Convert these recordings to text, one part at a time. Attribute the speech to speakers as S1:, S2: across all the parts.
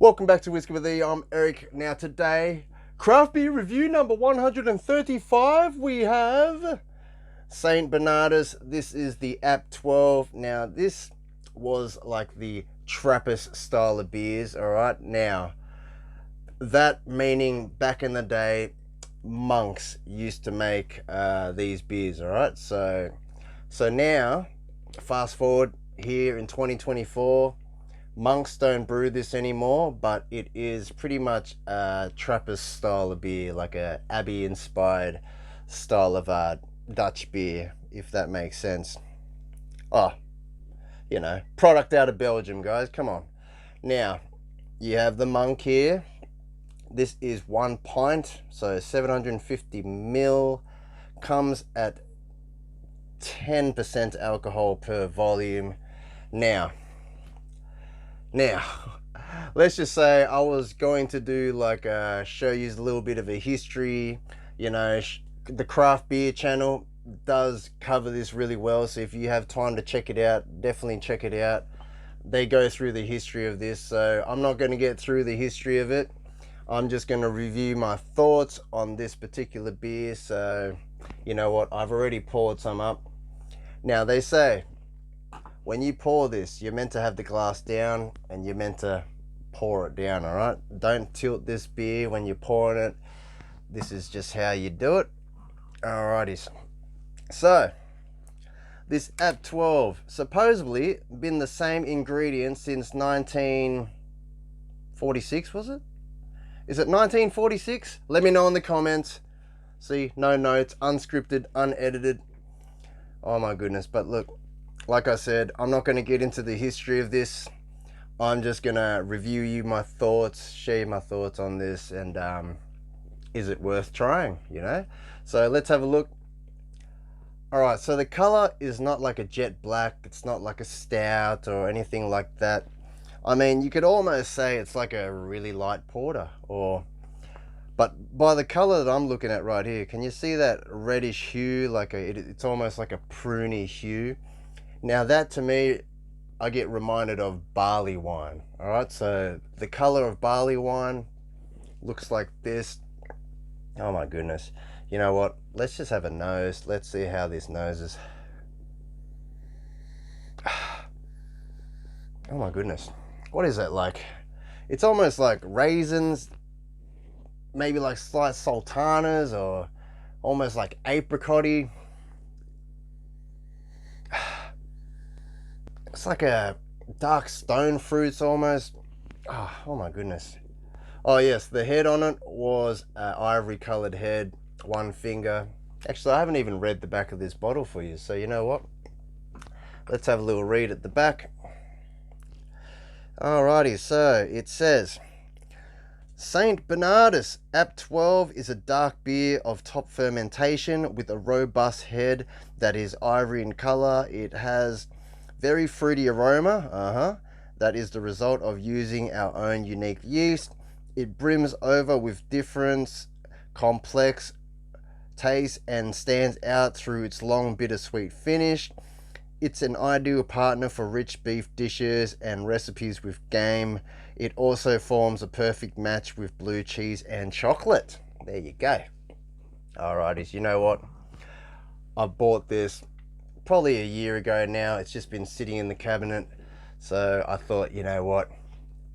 S1: Welcome back to Whiskey with E. I'm Eric. Now today, craft beer review number 135. We have St. Bernardus. This is the App 12. Now this was like the Trappist style of beers. All right. Now that meaning back in the day, monks used to make these beers. All right. So now, fast forward here in 2024. Monks don't brew this anymore, but it is pretty much a Trappist style of beer, like a Abbey inspired style of Dutch beer, if that makes sense. Oh, you know, product out of Belgium, guys. Come on. Now, you have the Monk here. This is 1 pint, so 750 ml. Comes at 10% alcohol per volume. Now, let's just say I was going to do like show you a little bit of a history. You know, the craft beer channel does cover this really well, so if you have time to check it out, definitely check it out. They go through the history of this, so I'm not going to get through the history of it. I'm just going to review my thoughts on this particular beer. So you know what, I've already poured some up. Now they say when you pour this, you're meant to have the glass down and you're meant to pour it down, all right? Don't tilt this beer when you're pouring it. This is just how you do it. Alrighties. So, this App 12, supposedly been the same ingredient since 1946, was it? Is it 1946? Let me know in the comments. See, no notes, unscripted, unedited. Oh my goodness, but look, like I said, I'm not going to get into the history of this. I'm just going to review you my thoughts, share my thoughts on this, and is it worth trying, you know? So let's have a look. Alright, so the color is not like a jet black. It's not like a stout or anything like that. I mean, you could almost say it's like a really light porter, but by the color that I'm looking at right here, can you see that reddish hue? Like it's almost like a pruny hue. Now that to me, I get reminded of barley wine. All right, so the color of barley wine looks like this. Oh my goodness. You know what? Let's just have a nose. Let's see how this noses. Oh my goodness. What is that like? It's almost like raisins, maybe like sliced sultanas, or almost like apricot-y. It's like a dark stone fruits almost. Oh my goodness. Oh yes, the head on it was ivory colored head, one finger. Actually, I haven't even read the back of this bottle for you, so you know what? Let's have a little read at the back. Alrighty, so it says, St. Bernardus App 12 is a dark beer of top fermentation with a robust head that is ivory in color. It has very fruity aroma, that is the result of using our own unique yeast. It brims over with different complex taste and stands out through its long bittersweet finish. It's an ideal partner for rich beef dishes and recipes with game. It also forms a perfect match with blue cheese and chocolate. There you go. Alrighties, you know what? I bought this probably a year ago now. It's just been sitting in the cabinet, so I thought, you know what,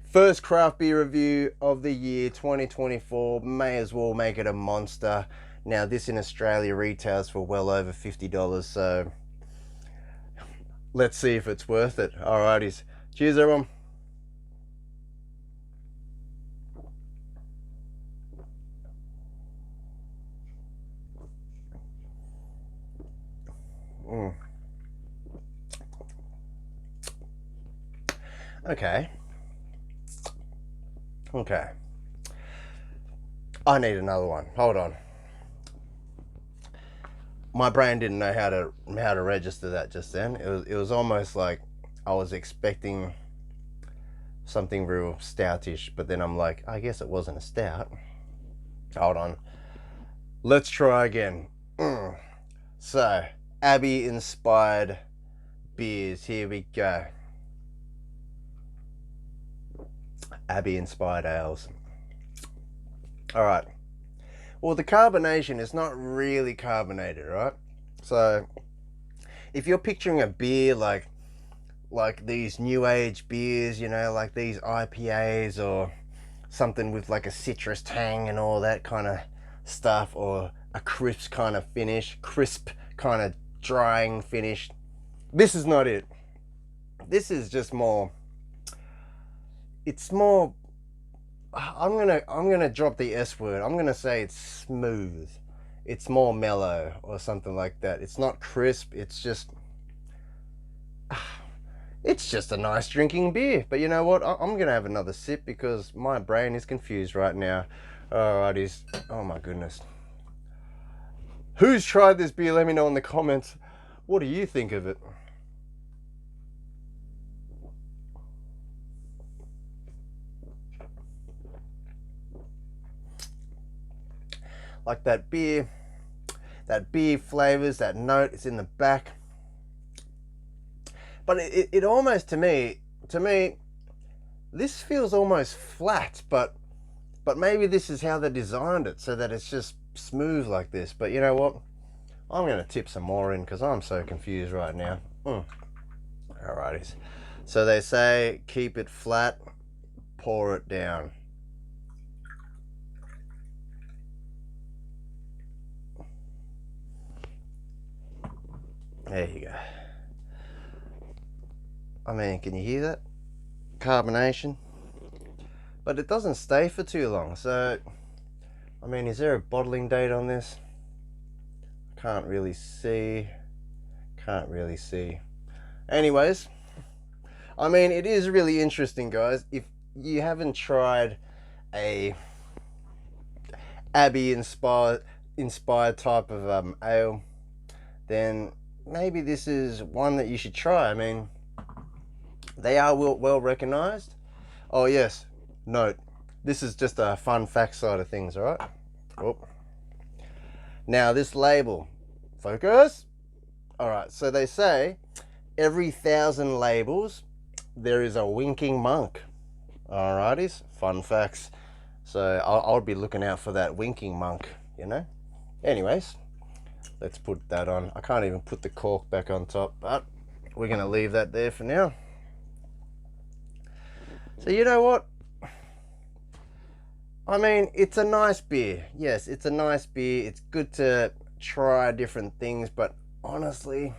S1: first craft beer review of the year 2024, may as well make it a monster. Now this in Australia retails for well over $50, so let's see if it's worth it. Alrighties, cheers everyone. Okay. I need another one. Hold on. My brain didn't know how to register that just then. It was almost like I was expecting something real stoutish, but then I'm like, I guess it wasn't a stout. Hold on. Let's try again. So, Abbey inspired beers. Here we go. Abbey inspired ales. All right. Well, the carbonation is not really carbonated, right? So if you're picturing a beer like these new age beers, you know, like these IPAs or something with like a citrus tang and all that kind of stuff, or a crisp kind of finish, crisp kind of drying finish, this is not it. This is just more, it's more, I'm gonna drop the S word. I'm gonna say it's smooth. It's more mellow or something like that. It's not crisp. It's just a nice drinking beer. But you know what? I'm gonna have another sip because my brain is confused right now. Alrighties. Oh my goodness. Who's tried this beer? Let me know in the comments. What do you think of it? Like that beer flavors, that note, it's in the back. But it almost, to me, this feels almost flat, but maybe this is how they designed it, so that it's just smooth like this. But you know what? I'm going to tip some more in because I'm so confused right now. Alrighties. So they say keep it flat, pour it down. There you go. I mean, can you hear that? Carbonation. But it doesn't stay for too long. So, I mean, is there a bottling date on this? Can't really see. Anyways, I mean, it is really interesting, guys. If you haven't tried a Abbey inspired type of ale, then maybe this is one that you should try. I mean, they are well recognized. Oh yes, note, this is just a fun fact side of things, all right? Oh. Now this label, focus. All right, so they say every 1,000 labels there is a winking monk. Alrighties, fun facts. So I'll be looking out for that winking monk, you know. Anyways, let's put that on. I can't even put the cork back on top, but we're gonna leave that there for now. So you know what? I mean, it's a nice beer. Yes, it's a nice beer. It's good to try different things, but honestly,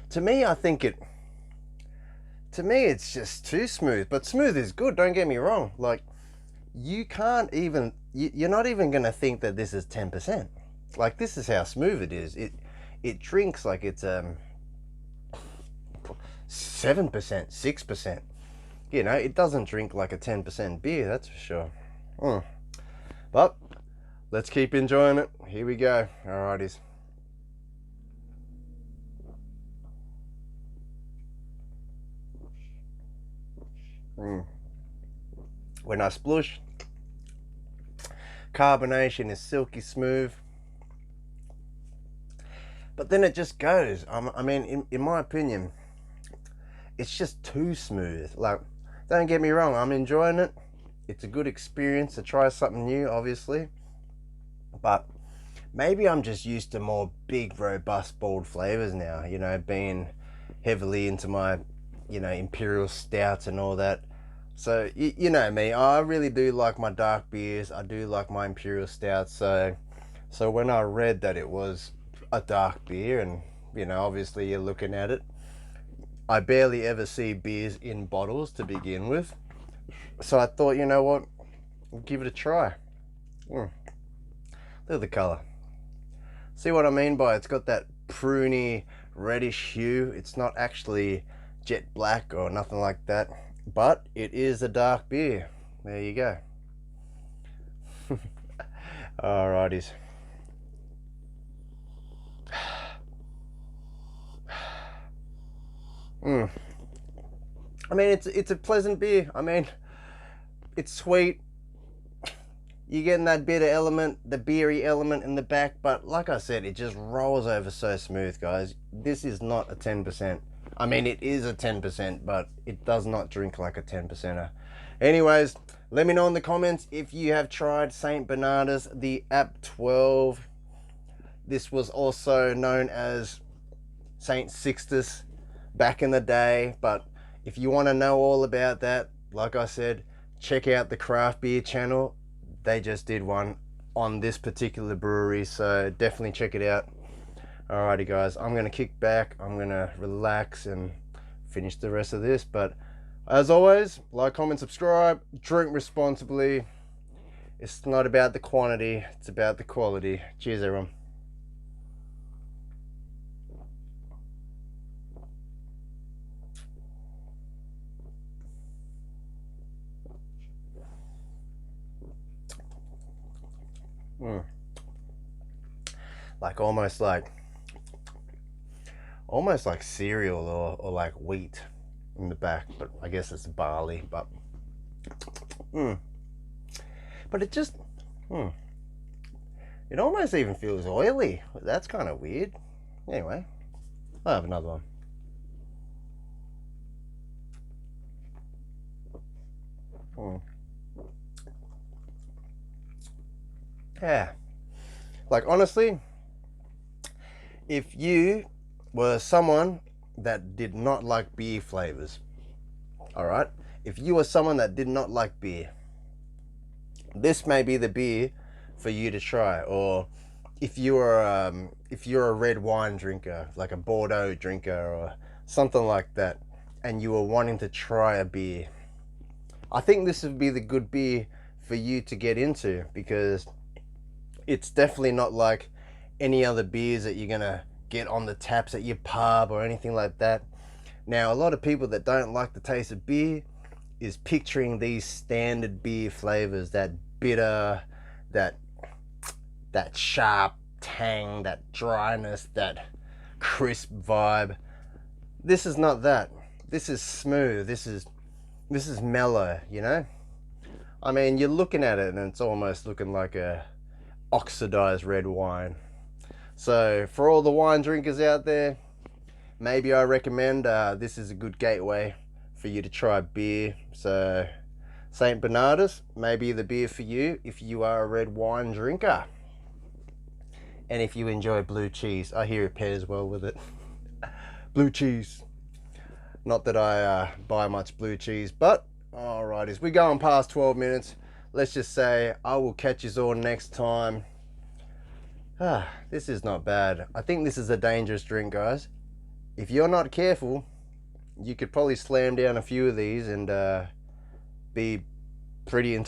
S1: to me, I think it's just too smooth. But smooth is good, don't get me wrong. Like, you can't even, you're not even gonna think that this is 10%. Like, this is how smooth it is. It drinks like it's 7%, 6%. You know, it doesn't drink like a 10% beer, that's for sure. But let's keep enjoying it. Here we go. Alrighties. When I splush, carbonation is silky smooth, but then it just goes. I mean, in my opinion, it's just too smooth. Like, don't get me wrong, I'm enjoying it. It's a good experience to try something new, obviously, but maybe I'm just used to more big, robust, bold flavors now, you know, being heavily into my, you know, imperial stouts and all that. So you know me, I really do like my dark beers. I do like my imperial stouts. So when I read that it was a dark beer, and you know, obviously you're looking at it, I barely ever see beers in bottles to begin with. So I thought, you know what, I'll give it a try. Look at the color. See what I mean by it's got that pruny reddish hue. It's not actually jet black or nothing like that, but it is a dark beer. There you go. Alrighties. I mean, it's a pleasant beer. I mean, it's sweet. You're getting that bitter element, the beery element in the back, but like I said, it just rolls over so smooth, guys. This is not a 10%. I mean, it is a 10%, but it does not drink like a 10%er. Anyways, let me know in the comments if you have tried St. Bernardus, the App 12. This was also known as St. Sixtus back in the day, but if you want to know all about that, like I said, check out the Craftbeer channel. They just did one on this particular brewery, so definitely check it out. Alrighty guys, I'm gonna kick back, I'm gonna relax and finish the rest of this, but as always, like, comment, subscribe, drink responsibly. It's not about the quantity, it's about the quality. Cheers everyone. Like almost like cereal or like wheat in the back, but I guess it's barley. But but it just it almost even feels oily. That's kind of weird. Anyway, I'll have another one. Yeah, like honestly, if you were someone that did not like beer flavors, all right, if you were someone that did not like beer, this may be the beer for you to try. Or if you're a red wine drinker, like a Bordeaux drinker or something like that, and you were wanting to try a beer, I think this would be the good beer for you to get into, because it's definitely not like any other beers that you're gonna get on the taps at your pub or anything like that. Now, a lot of people that don't like the taste of beer is picturing these standard beer flavors, that bitter, that sharp tang, that dryness, that crisp vibe. This is not that. This is smooth. This is mellow, you know? I mean, you're looking at it and it's almost looking like a oxidized red wine. So for all the wine drinkers out there, maybe I recommend this is a good gateway for you to try beer. So St. Bernardus may be the beer for you if you are a red wine drinker, and if you enjoy blue cheese. I hear it pairs well with it. Blue cheese. Not that I buy much blue cheese, but alrighties, we're going past 12 minutes. Let's just say I will catch you all next time. This is not bad. I think this is a dangerous drink, guys. If you're not careful, you could probably slam down a few of these and be pretty